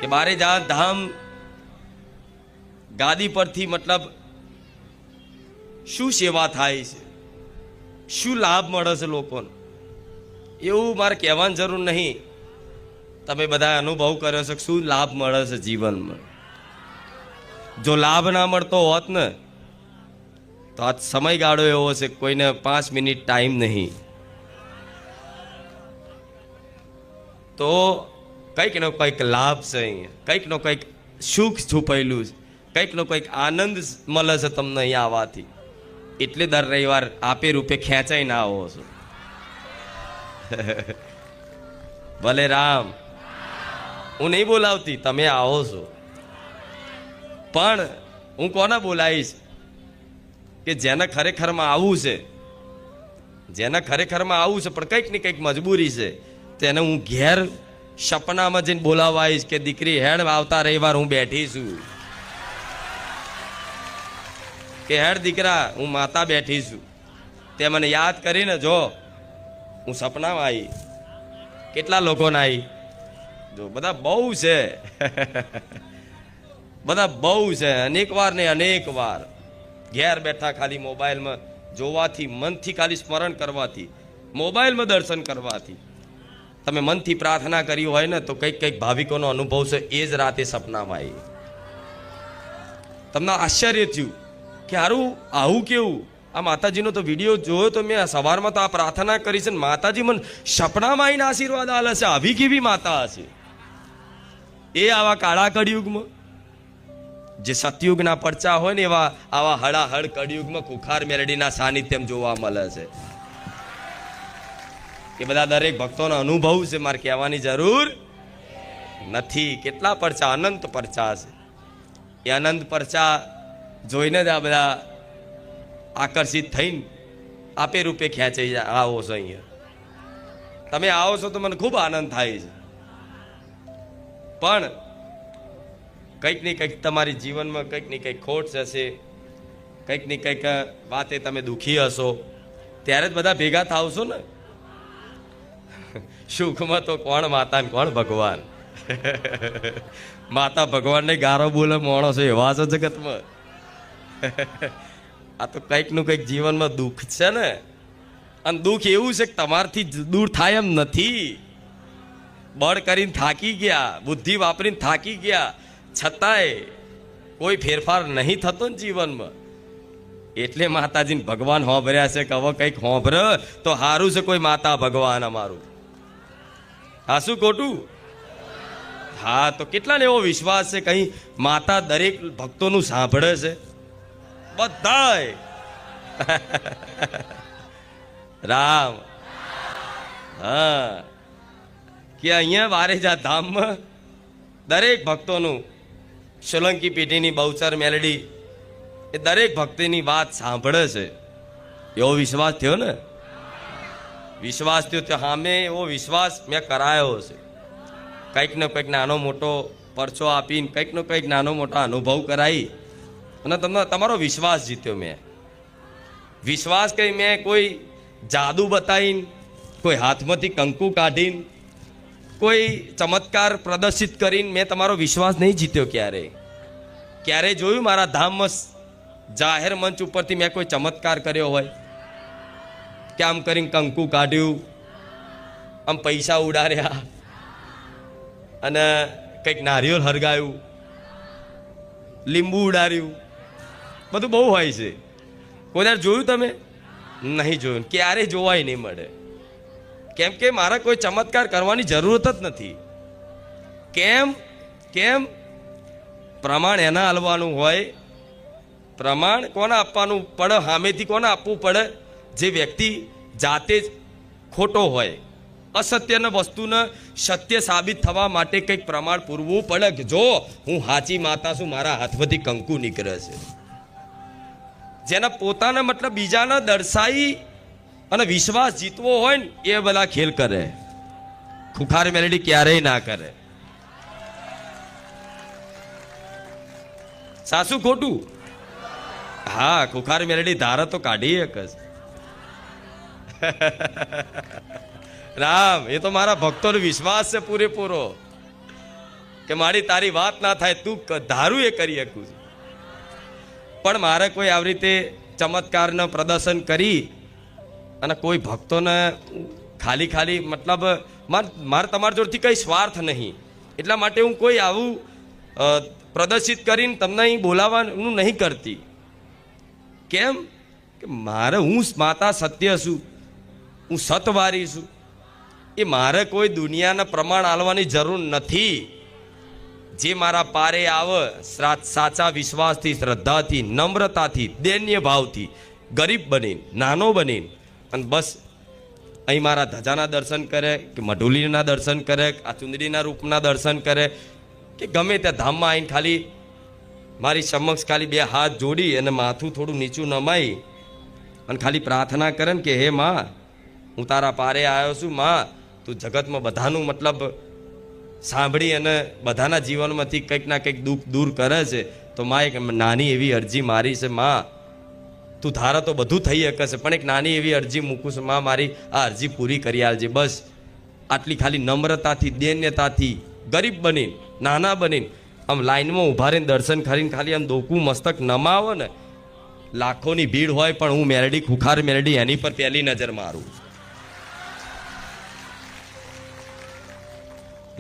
કે બારે જા ધામ ગાદી પરથી મતલબ શું સેવા થાય છે, શું લાભ મળે છે લોકોને, એવું મારે કહેવાની જરૂર નહીં. તમે બધા અનુભવ કર્યો છે શું લાભ મળે છે જીવનમાં. જો લાભ ના મળતો હોત ને તો આ સમયગાળો એવો છે કોઈને 5 મિનિટ ટાઈમ નહીં. તો કંઈક નો કંઈક લાભ છે અહીંયા, કંઈક નો કંઈક સુખ છુપાયેલું છે, કંઈક નો કંઈક આનંદ મળે છે તમને અહીંયા આવવાથી. એટલે દર રવિવાર આપે રૂપે ખેંચાઈ ના આવો છો. ભલે રામ, હું નહીં બોલાવતી, તમે આવો છો. પણ હું કોને બોલાવીશ કે જેને ખરેખરમાં આવવું છે, જેને ખરેખરમાં આવવું છે પણ કંઈક ને કંઈક મજબૂરી છે, તેને હું ઘેર સપનામાં જઈને બોલાવવા આવીશ કે દીકરી હેડ આવતા રવિવાર હું બેઠી છું, કે હેડ દીકરા હું માતા બેઠી છું. તે મને યાદ કરીને જો હું સપનામાં આવી. કેટલા લોકોને આવી? જો બધા બહુ છે. બધા બહુ છે, અનેક વાર ને અનેક વાર. ઘેર બેઠા ખાલી મોબાઈલમાં જોવાથી, મનથી ખાલી સ્મરણ કરવાથી, મોબાઈલમાં દર્શન કરવાથી, તમે મનથી પ્રાર્થના કરી હોય ને તો કંઈક કંઈક ભાવિકોનો અનુભવ છે એ જ રાતે સપનામાં આવી. તમને આશ્ચર્ય થયું કે હારું આવું કેવું? આ માતાજીનો તો વિડીયો જોયો તો મેં સવારમાં તો આ પ્રાર્થના કરી છે ને માતાજી મને સપનામાં આવીને આશીર્વાદ આલે છે. આવી કેવી માતા હશે એ આવા કાળા કળિયુગમાં? જે સતયુગના પરચા હોય ને એવા આવા હળાહળ કળિયુગમાં કુખાર મેલડીના સાનિધ્યમ જોવા મળે છે. એ બધા દરેક ભક્તોનો અનુભવ છે, મારે કહેવાની જરૂર નથી. કેટલા પરચા, અનંત પરચા છે. એ અનંત પરચા જોઈને જ આ બધા આકર્ષિત થઈને આપે રૂપે ખેંચાઈ આવો છો. અહીંયા તમે આવો છો તો મને ખૂબ આનંદ થાય છે. પણ કંઈક ને કંઈક તમારી જીવનમાં કંઈક ને કંઈક ખોટ જશે, કંઈક ને કંઈક વાતે તમે દુઃખી હશો, ત્યારે જ બધા ભેગા થાવશો ને. સુખમાં તો કોણ માતા ને કોણ ભગવાન? માતા ભગવાનને ગારો બોલે માણસો એવા છે જગતમાં. આ તો કંઈક નું કંઈક જીવનમાં દુઃખ છે ને, અને દુઃખ એવું છે કે તમારથી દૂર થાય એમ નથી. બળ કરીને થાકી ગયા, બુદ્ધિ વાપરીને થાકી ગયા, છતાંય કોઈ ફેરફાર નહીં થતો ને જીવનમાં. એટલે માતાજીને ભગવાન હોંભર્યા છે કે હવે કંઈક હોંભર તો સારું છે. કોઈ માતા ભગવાન અમારું. હા, શું ખોટું? હા, તો કેટલાને એવો વિશ્વાસ છે કઈ માતા દરેક ભક્તોનું સાંભળે છે? બધાય. રામ. હા, કે અહીંયા વારેજા ધામમાં દરેક ભક્તોનું, સોલંકી પેઢીની બહુચર મેલડી એ દરેક ભક્તિની વાત સાંભળે છે. એવો વિશ્વાસ થયો ને? વિશ્વાસ થયો તો સામે એવો વિશ્વાસ મેં કરાયો છે. કંઈક ને કંઈક નાનો મોટો પરચો આપીને, કંઈક ને કંઈક નાનો મોટો અનુભવ કરાવી અને તમને તમારો વિશ્વાસ જીત્યો મેં. વિશ્વાસ કંઈ મેં કોઈ જાદુ બતાવીને, કોઈ હાથમાંથી કંકુ કાઢીને, કોઈ ચમત્કાર પ્રદર્શિત કરીને મેં તમારો વિશ્વાસ નહીં જીત્યો. ક્યારે જોયું મારા ધામમાં જાહેર મંચ ઉપરથી મેં કોઈ ચમત્કાર કર્યો હોય કે આમ કરીને કંકુ કાઢ્યું, આમ પૈસા ઉડાડ્યા અને કંઈક નારિયેળ હરગાયું, લીંબુ ઉડાડ્યું, બધું બહુ હોય છે. કોઈ વાર જોયું તમે? નહીં જોયું, ક્યારે જોવાય નહીં મળે. કેમ કે મારા કોઈ ચમત્કાર કરવાની જરૂરત જ નથી. કેમ? પ્રમાણ એના હાલવાનું હોય. પ્રમાણ કોને આપવાનું પડે? સામેથી કોને આપવું પડે? જે વ્યક્તિ જાતે જ ખોટો હોય, અસત્યના વસ્તુને સત્ય સાબિત થવા માટે કંઈક પ્રમાણ પૂરવું પડે કે જો હું સાચી માતા છું, મારા હાથમાંથી કંકુ નીકળે છે. જેના પોતાના મતલબ બીજાને દર્શાવી અને વિશ્વાસ જીતવો હોય ને એ બધા ખેલ કરે. ખુખાર મેલડી ક્યારેય ના કરે. સાસુ ખોટું? હા, ખુખાર મેલડી ધારે તો કાઢી એક જ. રામ, એ તો મારા ભક્તોનો વિશ્વાસ છે પૂરેપૂરો. કે મારી તારી વાત ના થાય, તું ધારું એ કરી શકું છું. પણ મારે કોઈ આવી રીતે ચમત્કારનું પ્રદર્શન કરી અને કોઈ ભક્તોને ખાલી મતલબ મારે તમારા જોડથી કંઈ સ્વાર્થ નહીં, એટલા માટે હું કોઈ આવું પ્રદર્શિત કરીને તમને અહીં બોલાવવાનું નહીં કરતી. કેમ કે મારે હું માતા સત્ય છું, હું સતવારી છું. એ મારે કોઈ દુનિયાના પ્રમાણ આલવાની જરૂર નથી. જે મારા પારે આવે સાચા વિશ્વાસથી, શ્રદ્ધાથી, નમ્રતાથી, દૈન્ય ભાવથી, ગરીબ બનીને, નાનો બનીને અને બસ અહીં મારા ધજાના દર્શન કરે કે મઢુલીના દર્શન કરે, આ ચુંદડીના રૂપના દર્શન કરે કે ગમે ત્યાં ધામમાં આવીને ખાલી મારી સમક્ષ ખાલી બે હાથ જોડી અને માથું થોડું નીચું નમાઈ અને ખાલી પ્રાર્થના કરે ને કે હે માં, હું તારા પારે આવ્યો છું માં, તું જગતમાં બધાનું મતલબ સાંભળી અને બધાના જીવનમાંથી કંઈક ના કંઈક દુઃખ દૂર કરે છે. તો માં એક નાની એવી અરજી મારી છે, માં તું ધારા તો બધું થઈ શકે છે, પણ એક નાની એવી અરજી મૂકું છું માં, મારી આ અરજી પૂરી કરી આલજે. બસ આટલી ખાલી નમ્રતાથી, દૈન્યતાથી, ગરીબ બનીને, નાના બનીને આમ લાઈનમાં ઊભા રહીને દર્શન કરીને ખાલી આમ દોકું મસ્તક નમાવો ને, લાખોની ભીડ હોય પણ હું મેલડી, ખુખાર મેલડી એની પર પહેલી નજર મારું.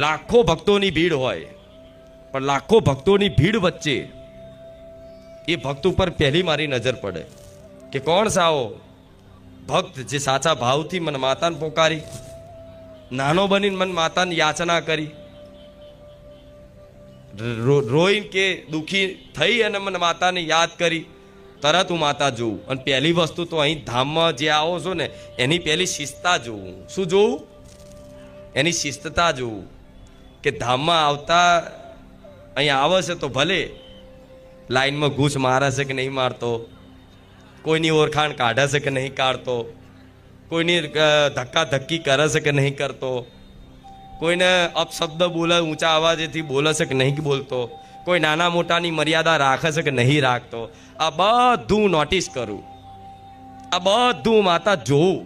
લાખો ભક્તોની ભીડ હોય પણ લાખો ભક્તોની ભીડ વચ્ચે એ ભક્ત ઉપર પહેલી મારી નજર પડે કે કોણ સાવો ભક્ત જે સાચા ભાવથી મને માતાને પોકારી, નાનો બનીને મને માતાની યાચના કરી, રોઈને કે દુખી થઈ અને મને માતાને યાદ કરી, તરત હું માતા જોઉં. અને પહેલી વસ્તુ તો અહીં ધામમાં જે આવો છો ને એની પહેલી શિસ્તતા જોઉં. શું જોઉં? એની શિસ્તતા જોઉં કે ધામમાં આવતા અહીં આવે છે તો ભલે લાઈનમાં ઘૂસ મારે છે કે નહીં મારતો, કોઈની ઓળખાણ કાઢે છે કે નહીં કાઢતો, કોઈની ધક્કા ધક્કી કરે છે કે નહીં કરતો, કોઈને અપશબ્દ બોલે ઊંચા અવાજેથી બોલે છે કે નહીં બોલતો, કોઈ નાના મોટાની મર્યાદા રાખે છે કે નહીં રાખતો, આ બધું નોટિસ કરું, આ બધું માતા જોઉં,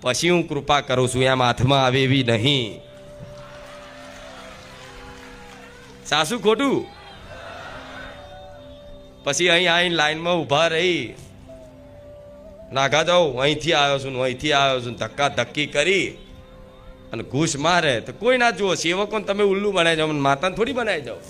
પછી હું કૃપા કરું છું. એમ હાથમાં આવે એવી નહીં. સાસુ ખોટું? પછી અહીં આવીને લાઈનમાં ઊભા રહી નાગા જાઉં, અહીંથી આવ્યો છું, અહીંથી આવ્યો છું, ધક્કા ધક્કી કરી અને ઘૂસ મારે તો કોઈ ના જુઓ. સેવકોને તમે ઉલ્લુ બનાવી જાઓ, માતાને થોડી બનાવી જાઓ.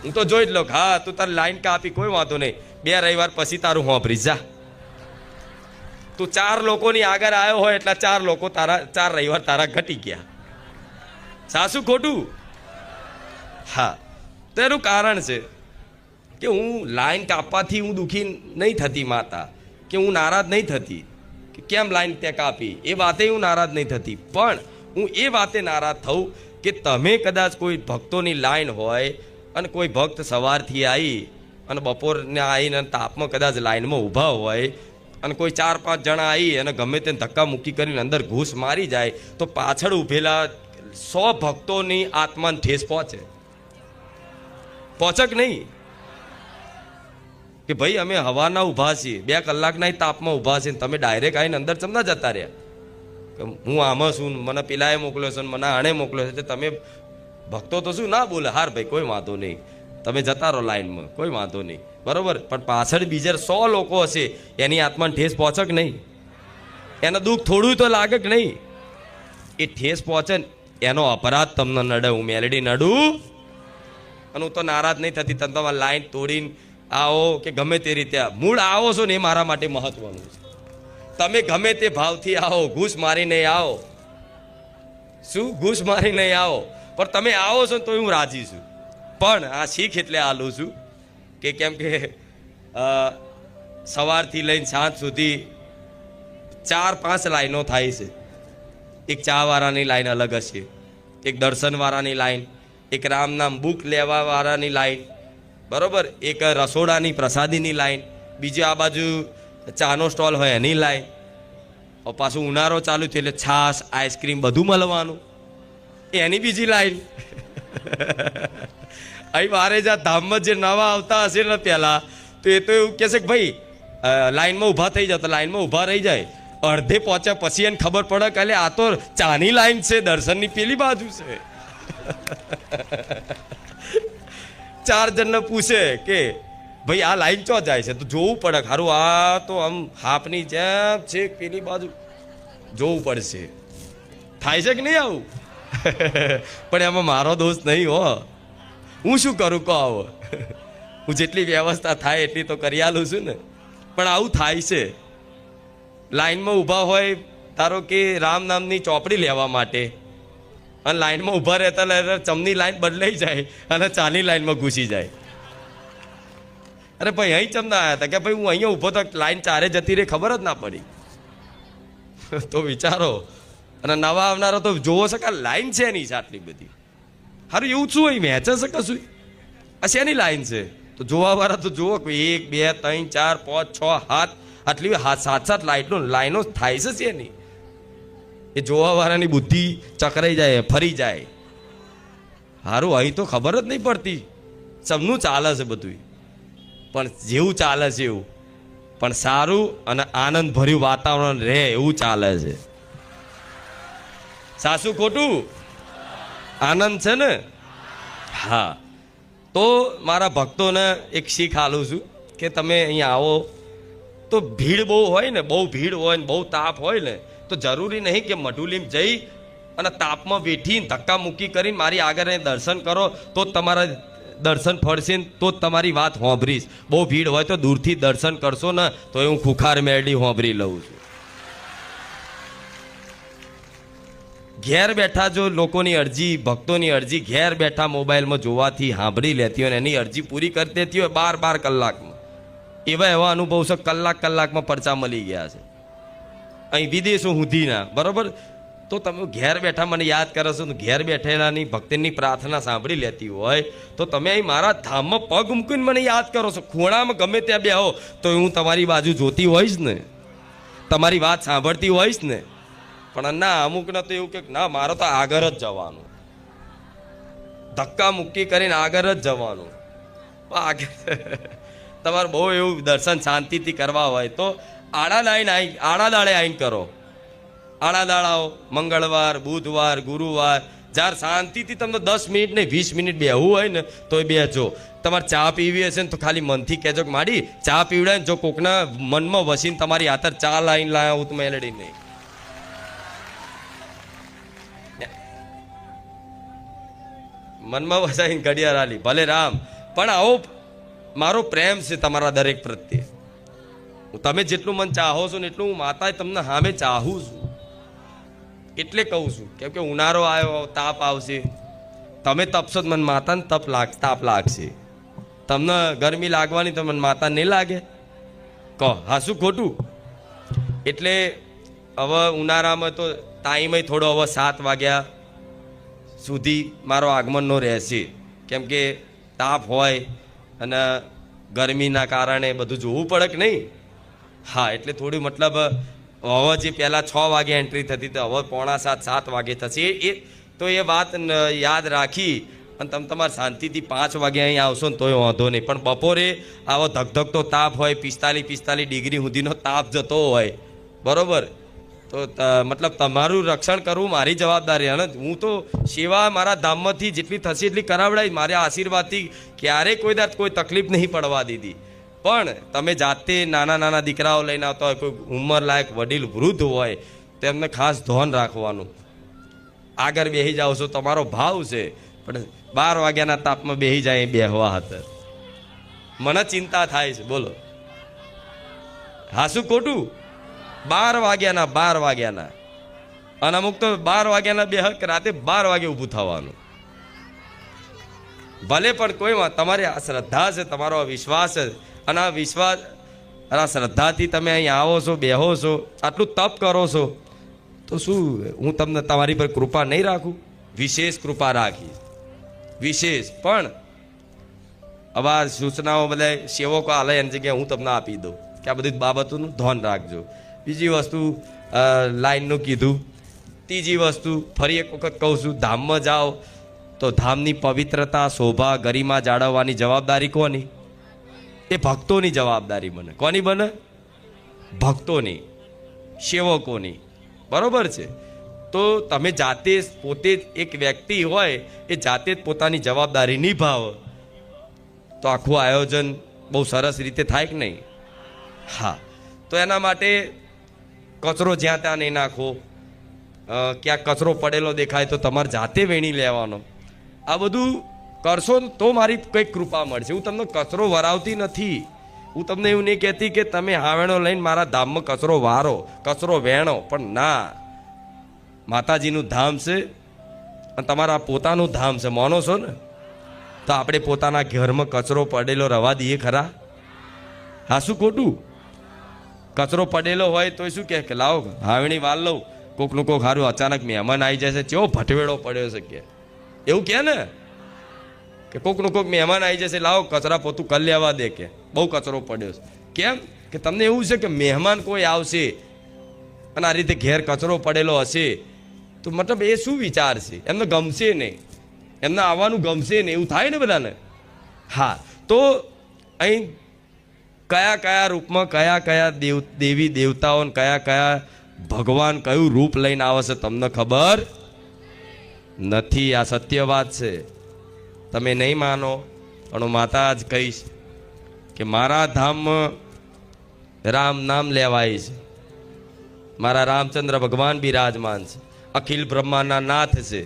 હું તો જોઈ જ લો. હા તું તારી લાઈન કાપી, કોઈ વાંધો નહીં, 2 રવિવાર પછી તારું હોંભરી જા. તું 4 લોકોની આગળ આવ્યો હોય એટલે 4 લોકો તારા 4 રવિવાર તારા ઘટી ગયા. સાસુ ખોટું? હા, તો એનું કારણ છે કે હું લાઈન કાપવાથી હું દુઃખી નહીં થતી માતા, કે હું નારાજ નહીં થતી કે કેમ લાઈન ત્યાં કાપી, એ વાતે હું નારાજ નહીં થતી. પણ હું એ વાતે નારાજ થઉં કે તમે કદાચ કોઈ ભક્તોની લાઈન હોય અને કોઈ ભક્ત સવારથી આવી અને બપોરને આવીને તાપમાં કદાચ લાઈનમાં ઊભા હોય અને કોઈ 4-5 જણા આવી અને ગમે તેને ધક્કા મૂકી કરીને અંદર ઘૂસ મારી જાય તો પાછળ ઊભેલા 100 ભક્તોની આત્માને ઠેસ પહોંચે કે નહીં? કે ભાઈ અમે હવાના ઊભા છીએ, 2 કલાકના તાપમાં ઊભા છીએ, તમે ડાયરેક્ટ આવીને અંદર ચમના જતા રહ્યા કે હું આમાં છું, મને પેલાએ મોકલ્યો છે, મને આણે મોકલ્યો છે. તમે ભક્તો તો શું ના બોલે, હાર ભાઈ કોઈ વાંધો નહીં, તમે જતા રહો લાઈનમાં, કોઈ વાંધો નહીં, બરોબર. પણ પાછળ બીજા 100 લોકો હશે, એની આત્માને ઠેસ પહોંચે કે નહીં? એને દુઃખ થોડું તો લાગે કે નહીં? એ ઠેસ પહોંચે એનો અપરાધ તમને નડે. હું મેલડી નડું અને હું તો નારાજ નહીં થતી. તમે તમારી લાઈન તોડીને આવો કે ગમે તે રીતે મૂળ આવો છો ને એ મારા માટે મહત્વનું છે. તમે ગમે તે ભાવથી આવો, ઘૂસ મારી નહીં આવો, શું ઘૂસ મારી નહીં આવો, પણ તમે આવો છો તો હું રાજી છું. પણ આ શીખ એટલે આલું છું કે કેમ કે સવારથી લઈને સાંજ સુધી 4-5 લાઈનો થાય છે. એક ચાવાળાની લાઈન અલગ હશે, એક દર્શનવાળાની લાઈન, એક રામ નામ બુક લેવા વાળાની લાઈન, બરોબર, એક રસોડાની પ્રસાદીની લાઈન, બીજી આ બાજુ ચાનો સ્ટોલ હોય એની લાઈન, પાછું ઉનાળો ચાલુ થયો એટલે છાશ, આઈસ્ક્રીમ બધું મળવાનું, એની બીજી લાઈન. અહીં મારે જ્યાં ધામમાં જે નવા આવતા હશે ને પહેલાં તો એ તો એવું કહેશે કે ભાઈ લાઈનમાં ઊભા થઈ જાવ, તો લાઈનમાં ઊભા રહી જાય. અડધે પહોંચ્યા પછી એને ખબર પડે કે આ તો ચાની લાઈન છે, દર્શનની પેલી બાજુ છે. 4 જણને પૂછે કે ભાઈ આ લાઈન ચો જાય છે, તો જોવું પડે ખારું આ તો આમ હાપની જેમ છે પેલી બાજુ જોવું પડશે. થાય છે કે નહીં આવું? પણ એમાં મારો દોષ નહીં હો, હું શું કરું કહો? આવો હું જેટલી વ્યવસ્થા થાય એટલી તો કરી આલું છું ને. પણ આવું થાય છે. લાઈનમાં ઊભા હોય ધારો કે રામ નામની ચોપડી લેવા માટે, અને લાઈનમાં ઊભા રહેતા ચમની લાઈન બદલાઈ જાય અને ચાની લાઈનમાં ઘૂસી જાય. અરે ભાઈ અહીં ચમના આવ્યા હતા કે ભાઈ હું અહીંયા ઊભો તો લાઈન ચારે જતી રહી, ખબર જ ના પડી. તો વિચારો. અને નવા આવનારો તો જોવો છે કે લાઈન છે એની આટલી બધી. સારું એવું શું હોય વહેંચે છે કશું? આ શેની લાઈન છે? તો જોવા વાળા તો જુઓ 1 2 3 4 5 6 7 આટલી 7 લાઈનો થાય છે એની. એ જોવા વાળાની બુદ્ધિ ચકરાઈ જાય, ફરી જાય. સારું અહીં તો ખબર જ નહીં પડતી, સબનું ચાલે છે બધું. પણ જેવું ચાલે છે એવું, પણ સારું અને આનંદ ભર્યું વાતાવરણ રહે એવું ચાલે છે. સાસુ ખોટું? આનંદ છે ને? હા. તો મારા ભક્તોને એક શીખ આલું છું કે તમે અહીંયા આવો તો ભીડ બહુ હોય ને, બહુ ભીડ હોય ને, બહુ તાપ હોય ને, તો જરૂરી નહીં કે મઢુલીમ જઈ અને તાપમાં બેઠીને ધક્કા મૂકી કરીને મારી આગળ દર્શન કરો તો તમારા દર્શન ફળશે, તો જ તમારી વાત હોંભરીશ. બહુ ભીડ હોય તો દૂરથી દર્શન કરશો ને તો હું ખુખાર મેળડી હોંભરી લઉં છું. ઘેર બેઠા જો લોકોની અરજી, ભક્તોની અરજી ઘેર બેઠા મોબાઈલમાં જોવાથી સાંભળી લેતી હોય, એની અરજી પૂરી કરી દેતી હોય 12 કલાકમાં. એવા અનુભવ છે, કલાકમાં પરચા મળી ગયા છે અહીં વિદેશો સુધીના. બરોબર? તો તમે ઘેર બેઠા મને યાદ કરો છો, તો ઘેર બેઠેલાની ભક્તિની પ્રાર્થના સાંભળી લેતી હોય તો તમે અહીં મારા ધામમાં પગ મૂકીને મને યાદ કરો છો. ખૂણામાં ગમે ત્યાં બેહો તો હું તમારી બાજુ જોતી હોઈશ ને, તમારી વાત સાંભળતી હોઈશ ને. પણ ના, અમુકને તો એવું કે ના મારે તો આગળ જ જવાનું, ધક્કા મુક્કી કરીને આગળ જ જવાનું. તમારે બહુ એવું દર્શન શાંતિથી કરવા હોય તો આડા દાડે આવીને કરો. આડા દાડાઓ મંગળવાર, બુધવાર, ગુરુવાર, જ્યારે શાંતિથી તમને 10 મિનિટ ને 20 મિનિટ બેહવું હોય ને તો એ બેહજો. તમારે ચા પીવી હશે ને તો ખાલી મનથી કહેજો કે માડી ચા પીવડાય ને, જો કોકના મનમાં વસીને તમારી હાથર ચા લાઈન લાયા હું તો મેલડી નહીં. મનમાં વસાઈને ઘડિયાળ આલી ભલે રામ, પણ આવો મારો પ્રેમ છે તમારા દરેક પ્રત્યે. તમે જેટલું મન ચાહો છો ને એટલું હું માતાએ તમને સામે ચાહું છું. એટલે કહું છું કેમ કે ઉનાળો આવ્યો, તાપ આવશે, તમે તપશો તો મને માતાને તાપ લાગશે. તમને ગરમી લાગવાની તો મને માતા નહીં લાગે? કહો હા શું ખોટું? એટલે હવે ઉનાળામાં તો ટાઈમ થોડો હવે 7 વાગ્યા સુધી મારો આગમનનો રહેશે, કેમ કે તાપ હોય અને ગરમીના કારણે બધું જોવું પડે કે નહીં. હા, એટલે થોડું મતલબ હવે જે પહેલાં 6 વાગે એન્ટ્રી થતી તો હવે 6:45-7 વાગે થશે. તો એ વાત યાદ રાખી અને તમે તમારે શાંતિથી 5 વાગે અહીં આવશો ને તોય વાંધો નહીં. પણ બપોરે આવો ધગધગતો તાપ હોય, 45 ડિગ્રી સુધીનો તાપ જતો હોય, બરાબર? તો મતલબ તમારું રક્ષણ કરવું મારી જવાબદારી. અને હું તો સેવા મારા ધામમાંથી જેટલી થશે એટલી કરાવડાવી. મારા આશીર્વાદથી ક્યારેય કોઈ તકલીફ નહીં પડવા દીધી. પણ તમે જાતે નાના દીકરાઓ લઈને આવતા હોય, કોઈ ઉંમરલાયક વડીલ વૃદ્ધ હોય, તેમને ખાસ ધ્યાન રાખવાનું. આગળ બેસી જાઓ છો તમારો ભાવ છે, પણ 12 વાગ્યાના તાપમાં બેસી જાય બેહવા હતા મને ચિંતા થાય છે. બોલો હા શું ખોટું? 12 વાગ્યાના અને અમુક તો 12 વાગ્યાના બેહક રાતે 12 વાગે ઊભું થવાનું. ભલે પણ કોઈમાં તમારી આ શ્રદ્ધા છે, તમારો વિશ્વાસ છે, અને આ વિશ્વાસ આ શ્રદ્ધાથી તમે અહીં આવો છો, બેહો છો, આટલું તપ કરો છો, તો શું હું તમને તમારી પર કૃપા નહીં રાખું? વિશેષ કૃપા રાખી, વિશેષ. પણ આવા સૂચનાઓ બધા સેવકો આલે એની જગ્યાએ હું તમને આપી દઉં કે આ બધી બાબતોનું ધ્યાન રાખજો. બીજી વસ્તુ લાઈનનું કીધું. ત્રીજી વસ્તુ ફરી એક વખત કહું છું, ધામમાં જાઓ તો ધામની પવિત્રતા, શોભા, ગરિમા જાળવવાની જવાબદારી કોની? એ ભક્તોની જવાબદારી બને. કોની બને? ભક્તોની, સેવકોની. બરોબર છે? તો તમે જાતે પોતે જ એક વ્યક્તિ હોય એ જાતે જ પોતાની જવાબદારી નિભાવો તો આખું આયોજન બહુ સરસ રીતે થાય કે નહીં? હા, તો એના માટે કચરો જ્યાં ત્યાં નહીં નાખો. ક્યાંક કચરો પડેલો દેખાય તો તમારે જાતે વેણી લેવાનો. આ બધું કરશો તો મારી કંઈક કૃપા મળશે. હું તમને કચરો વરાવતી નથી. હું તમને એવું નહીં કહેતી કે તમે હાવેણો લઈને મારા ધામમાં કચરો વારો, કચરો વેણો. પણ ના, માતાજીનું ધામ છે અને તમારા પોતાનું ધામ છે, માનો છો ને? તો આપણે પોતાના ઘરમાં કચરો પડેલો રવા દઈએ ખરા? હા, શું ખોટું? કચરો પડેલો હોય તો શું કે લાવો હાવેણી વાલ લઉં, કોકનું કોક સારું અચાનક મહેમાન આવી જાય છે, ચેવો ભટવેડો પડ્યો છે કે એવું કે ને, કે કોકનું કોક મહેમાન આવી જશે, લાવો કચરા પોતું કરી લેવા દે, કે બહુ કચરો પડ્યો છે. કેમ કે તમને એવું છે કે મહેમાન કોઈ આવશે અને આ રીતે ઘેર કચરો પડેલો હશે તો મતલબ એ શું વિચાર છે? એમને ગમશે નહીં, એમને આવવાનું ગમશે નહીં, એવું થાય ને બધાને. હા, તો અહીં કયા કયા રૂપમાં કયા કયા દેવી દેવતાઓ, કયા કયા ભગવાન કયું રૂપ લઈને આવે છે તમને ખબર નથી. આ સત્ય વાત છે. તમે નહીં માનો પણ હું માતા જ કહીશ કે મારા ધામમાં રામ નામ લેવાય છે. મારા રામચંદ્ર ભગવાન બિરાજમાન છે, અખિલ બ્રહ્માના નાથ છે.